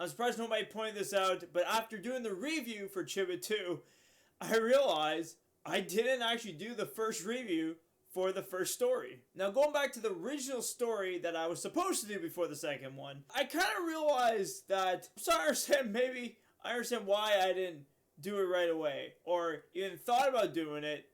I'm surprised nobody pointed this out, but after doing the review for Chibit 2, I realized I didn't actually do the first review for the first story. Now, going back to the original story that I was supposed to do before the second one, I kind of realized that, so I understand why I didn't do it right away, or even thought about doing it,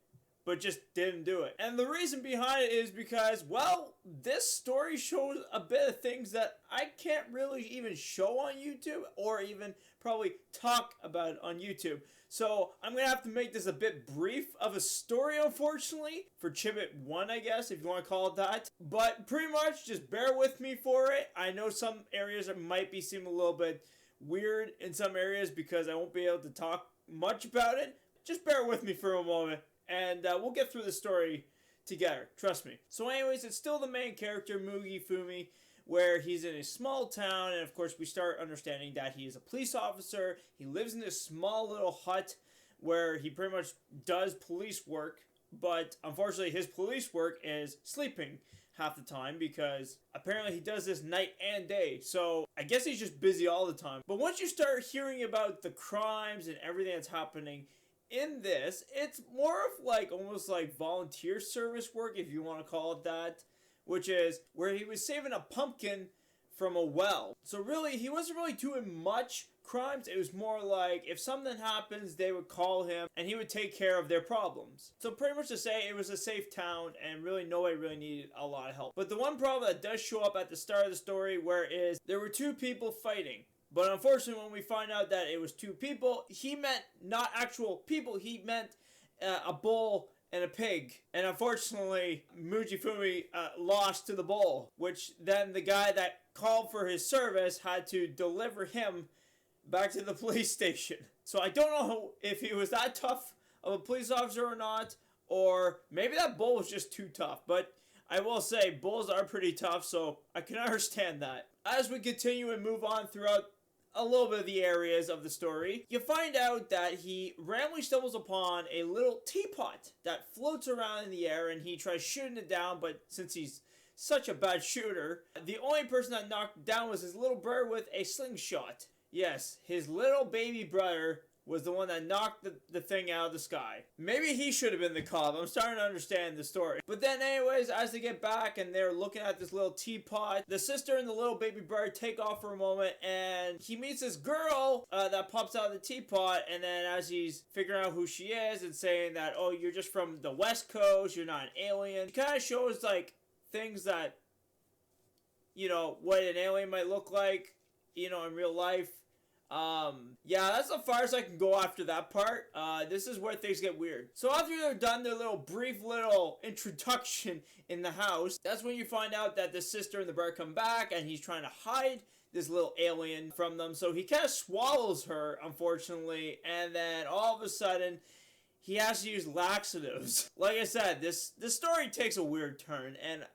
but just didn't do it. And the reason behind it is because, well, this story shows a bit of things that I can't really even show on YouTube, or even probably talk about on YouTube. So I'm going to have to make this a bit brief of a story, unfortunately, for Chibit 1, I guess, if you want to call it that. But pretty much, just bear with me for it. I know some areas might be seem a little bit weird in some areas because I won't be able to talk much about it. Just bear with me for a moment, and we'll get through the story together. Trust me. So anyways, it's still the main character, Mogie Fumi, where he's in a small town, and of course we start understanding that he is a police officer. He lives in this small little hut where he pretty much does police work, but unfortunately his police work is sleeping half the time because apparently he does this night and day. So I guess he's just busy all the time. But once you start hearing about the crimes and everything that's happening in this, it's more of like almost like volunteer service work, if you want to call it that, which is where he was saving a pumpkin from a well. So really, he wasn't really doing much crimes. It was more like if something happens, they would call him and he would take care of their problems. So pretty much to say, it was a safe town and really nobody really needed a lot of help. But the one problem that does show up at the start of the story, where is there were two people fighting. But unfortunately, when we find out that it was two people, he meant not actual people. He meant a bull and a pig. And unfortunately, Mogie Fumi lost to the bull, which then the guy that called for his service had to deliver him back to the police station. So I don't know if he was that tough of a police officer or not, or maybe that bull was just too tough. But I will say, bulls are pretty tough, so I can understand that. As we continue and move on throughout a little bit of the areas of the story, you find out that he randomly stumbles upon a little teapot that floats around in the air, and he tries shooting it down, but since he's such a bad shooter, the only person that knocked down was his little brother with a slingshot. Yes, his little baby brother was the one that knocked the thing out of the sky. Maybe he should have been the cop. I'm starting to understand the story. But then anyways, as they get back and they're looking at this little teapot, the sister and the little baby brother take off for a moment, and he meets this girl that pops out of the teapot, and then as he's figuring out who she is and saying that, oh, you're just from the West Coast, you're not an alien, it kind of shows like things that, you know, what an alien might look like, you know, in real life. Yeah, that's as far as I can go after that part. This is where things get weird. So after they're done their brief little introduction in the house, that's when you find out that the sister and the brother come back, and he's trying to hide this little alien from them. So he kind of swallows her, unfortunately, and then all of a sudden, he has to use laxatives. Like I said, this story takes a weird turn, and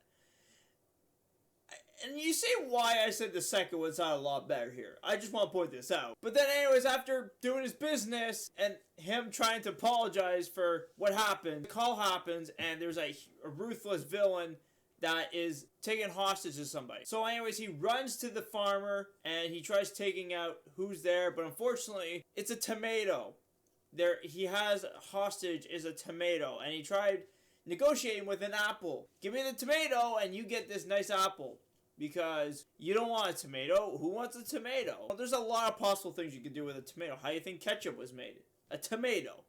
you see why I said the second one's not a lot better here. I just want to point this out. But then anyways, after doing his business and him trying to apologize for what happened, the call happens and there's a ruthless villain that is taking hostage to somebody. So anyways, he runs to the farmer and he tries taking out who's there, but unfortunately, it's a tomato. He has hostage is a tomato, and he tried negotiating with an apple. Give me the tomato and you get this nice apple. Because you don't want a tomato. Who wants a tomato? Well, there's a lot of possible things you could do with a tomato. How do you think ketchup was made? A tomato.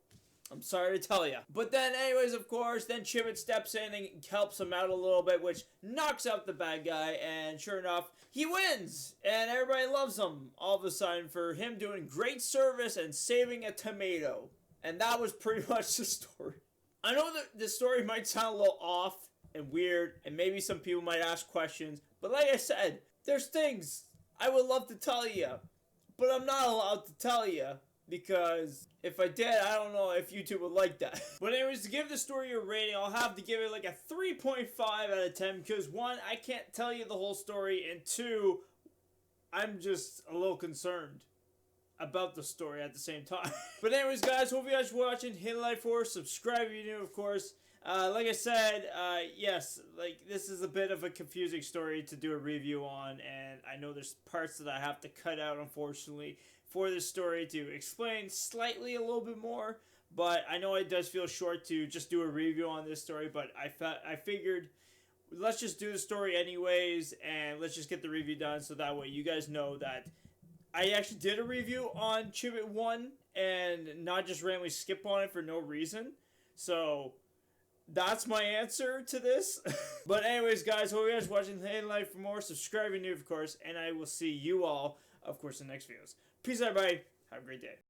I'm sorry to tell you. But then anyways, of course, then Chibit steps in and helps him out a little bit, which knocks out the bad guy, and sure enough, he wins! And everybody loves him all of a sudden for him doing great service and saving a tomato. And that was pretty much the story. I know that the story might sound a little off and weird, and maybe some people might ask questions, but like I said, there's things I would love to tell you, but I'm not allowed to tell you, because if I did, I don't know if YouTube would like that. But anyways, to give the story a rating, I'll have to give it like a 3.5 out of 10, because one, I can't tell you the whole story, and two, I'm just a little concerned about the story at the same time. But anyways, guys, hope you guys are watching. Hit like for, subscribe if you're new, of course. Like I said, yes, like this is a bit of a confusing story to do a review on, and I know there's parts that I have to cut out, unfortunately, for this story to explain slightly a little bit more. But I know it does feel short to just do a review on this story, but I figured let's just do the story anyways, and let's just get the review done so that way you guys know that I actually did a review on Chibit 1 and not just randomly skip on it for no reason. So that's my answer to this. But anyways, guys, hope you guys watching the Life for more. Subscribe if you're new, of course, and I will see you all, of course, in the next videos. Peace out, everybody. Have a great day.